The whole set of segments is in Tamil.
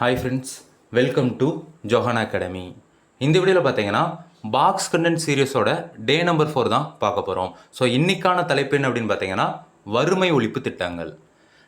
Hi friends, welcome to Johanna academy. இந்த வீடியோவில் பார்த்தீங்கன்னா பாக்ஸ் கண்டென்ட் சீரியஸோட டே நம்பர் 4 தான் பார்க்க போகிறோம். ஸோ இன்றைக்கான தலைப்பு என்ன அப்படின்னு பார்த்தீங்கன்னா வறுமை ஒழிப்பு திட்டங்கள்.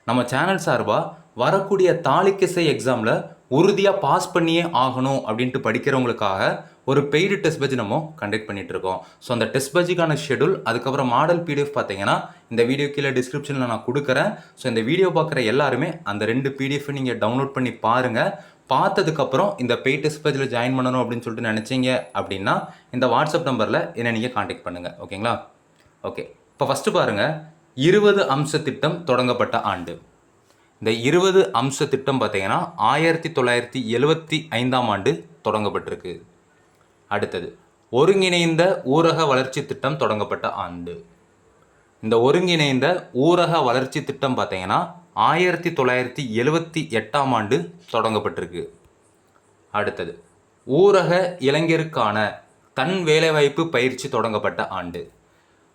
நம்ம சேனல் சார்பாக வரக்கூடிய தாலிக்கிசை எக்ஸாமில் உறுதியாக பாஸ் பண்ணியே ஆகணும் அப்படின்ட்டு படிக்கிறவங்களுக்காக ஒரு பெய்டு டெஸ்ட் பேட்ச் நம்ம கண்டக்ட் பண்ணிட்டு இருக்கோம். ஸோ அந்த டெஸ்ட் பேட்சுக்கான ஷெடியூல் அதுக்கப்புறம் மாடல் பிடிஎஃப் பார்த்தீங்கன்னா இந்த வீடியோ கீழே டிஸ்கிரிப்ஷனில் நான் கொடுக்குறேன். ஸோ இந்த வீடியோ பார்க்குற எல்லாருமே அந்த 2 பிடிஎஃப் நீங்கள் டவுன்லோட் பண்ணி பாருங்கள். பார்த்ததுக்கப்புறம் இந்த பெய்ட் டெஸ்ட் பேட்சில் ஜாயின் பண்ணணும் அப்படின்னு சொல்லிட்டு நினச்சிங்க அப்படின்னா இந்த வாட்ஸ்அப் நம்பரில் என்ன நீங்கள் காண்டாக்ட் பண்ணுங்கள். ஓகேங்களா? ஓகே, இப்போ ஃபஸ்ட்டு பாருங்கள், 20 அம்ச திட்டம் தொடங்கப்பட்ட ஆண்டு. இந்த 20 அம்ச திட்டம் பார்த்தீங்கன்னா 1975ஆம் ஆண்டு தொடங்கப்பட்டிருக்கு. அடுத்தது ஒருங்கிணைந்த ஊரக வளர்ச்சி திட்டம் தொடங்கப்பட்ட ஆண்டு. இந்த ஒருங்கிணைந்த ஊரக வளர்ச்சி திட்டம் பார்த்தீங்கன்னா 1978ஆம் ஆண்டு தொடங்கப்பட்டிருக்கு. அடுத்தது ஊரக இளைஞருக்கான தன் வேலைவாய்ப்பு பயிற்சி தொடங்கப்பட்ட ஆண்டு.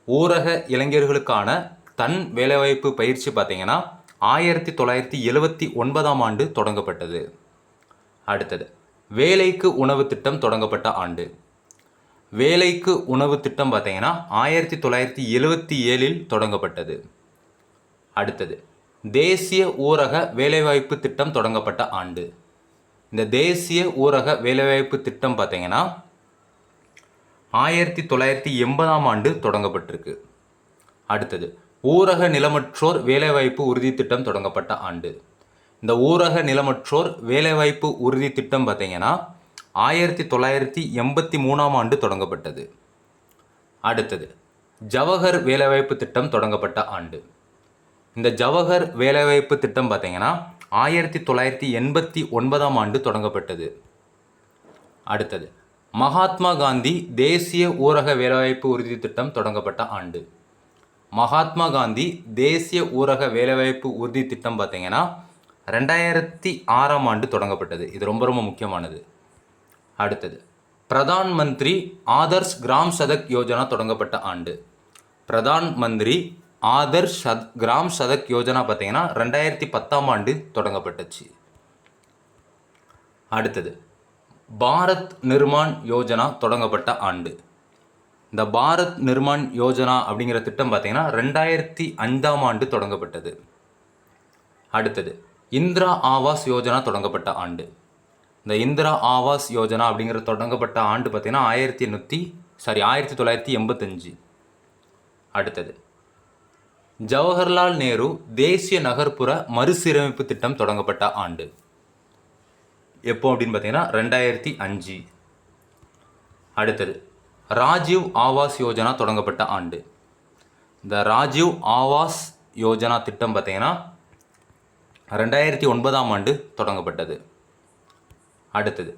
ஊரக இளைஞர்களுக்கான தன் வேலைவாய்ப்பு பயிற்சி பார்த்தீங்கன்னா 1979ஆம் ஆண்டு தொடங்கப்பட்டது. அடுத்தது வேலைக்கு உணவு திட்டம் தொடங்கப்பட்ட ஆண்டு. வேலைக்கு உணவு திட்டம் பார்த்தீங்கன்னா 1977இல் தொடங்கப்பட்டது. அடுத்தது தேசிய ஊரக வேலைவாய்ப்பு திட்டம் தொடங்கப்பட்ட ஆண்டு. இந்த தேசிய ஊரக வேலைவாய்ப்பு திட்டம் பார்த்தீங்கன்னா 1980ஆம் ஆண்டு தொடங்கப்பட்டிருக்கு. அடுத்தது ஊரக நிலமற்றோர் வேலைவாய்ப்பு உறுதி திட்டம் தொடங்கப்பட்ட ஆண்டு. இந்த ஊரக நிலமற்றோர் வேலைவாய்ப்பு உறுதி திட்டம் பார்த்தீங்கன்னா 1983ஆம் ஆண்டு தொடங்கப்பட்டது. அடுத்தது ஜவஹர் வேலைவாய்ப்பு திட்டம் தொடங்கப்பட்ட ஆண்டு. இந்த ஜவஹர் வேலைவாய்ப்பு திட்டம் பார்த்தீங்கன்னா 1989ஆம் ஆண்டு தொடங்கப்பட்டது. அடுத்தது மகாத்மா காந்தி தேசிய ஊரக வேலைவாய்ப்பு உறுதி திட்டம் தொடங்கப்பட்ட ஆண்டு. மகாத்மா காந்தி தேசிய ஊரக வேலைவாய்ப்பு உறுதி திட்டம் பார்த்தீங்கன்னா 2006ஆம் ஆண்டு தொடங்கப்பட்டது. இது ரொம்ப ரொம்ப முக்கியமானது. அடுத்தது பிரதான் மந்திரி ஆதர்ஷ் கிராம் சதக் யோஜனா தொடங்கப்பட்ட ஆண்டு. பிரதான் மந்திரி ஆதர்ஷ் கிராம் சதக் யோஜனா பார்த்தீங்கன்னா 2010ஆம் ஆண்டு தொடங்கப்பட்டுச்சு. அடுத்தது பாரத் நிர்மான் யோஜனா தொடங்கப்பட்ட ஆண்டு. இந்த பாரத் நிர்மான் யோஜனா அப்படிங்கிற திட்டம் பார்த்தீங்கன்னா 2005ஆம் ஆண்டு தொடங்கப்பட்டது. அடுத்தது இந்திரா ஆவாஸ் யோஜனா தொடங்கப்பட்ட ஆண்டு. இந்த இந்திரா ஆவாஸ் யோஜனா அப்படிங்கிற தொடங்கப்பட்ட ஆண்டு பார்த்தீங்கன்னா 1985. அடுத்தது ஜவஹர்லால் நேரு தேசிய நகர்ப்புற மறுசீரமைப்பு திட்டம் தொடங்கப்பட்ட ஆண்டு. எப்போ அப்படின்னு பார்த்தீங்கன்னா 2005. அடுத்தது ராஜீவ் ஆவாஸ் யோஜனா தொடங்கப்பட்ட ஆண்டு. இந்த ராஜீவ் ஆவாஸ் யோஜனா திட்டம் பார்த்தீங்கன்னா 2009ஆம் ஆண்டு தொடங்கப்பட்டது. அடுத்தது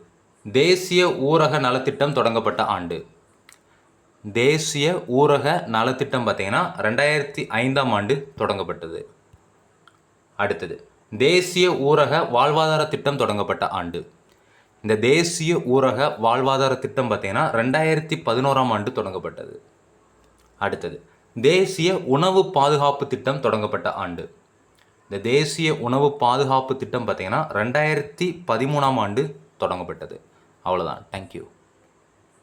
தேசிய ஊரக நலத்திட்டம் தொடங்கப்பட்ட ஆண்டு. தேசிய ஊரக நலத்திட்டம் பார்த்தீங்கன்னா 2005ஆம் ஆண்டு தொடங்கப்பட்டது. அடுத்தது தேசிய ஊரக வாழ்வாதார திட்டம் தொடங்கப்பட்ட ஆண்டு. இந்த தேசிய ஊரக வாழ்வாதார திட்டம் பார்த்தீங்கன்னா 2011ஆம் ஆண்டு தொடங்கப்பட்டது. அடுத்தது தேசிய உணவு பாதுகாப்பு திட்டம் தொடங்கப்பட்ட ஆண்டு. இந்த தேசிய உணவு பாதுகாப்பு திட்டம் பார்த்தீங்கன்னா 2013ஆம் ஆண்டு தொடங்கப்பட்டது. அவ்வளோதான். தேங்க்யூ.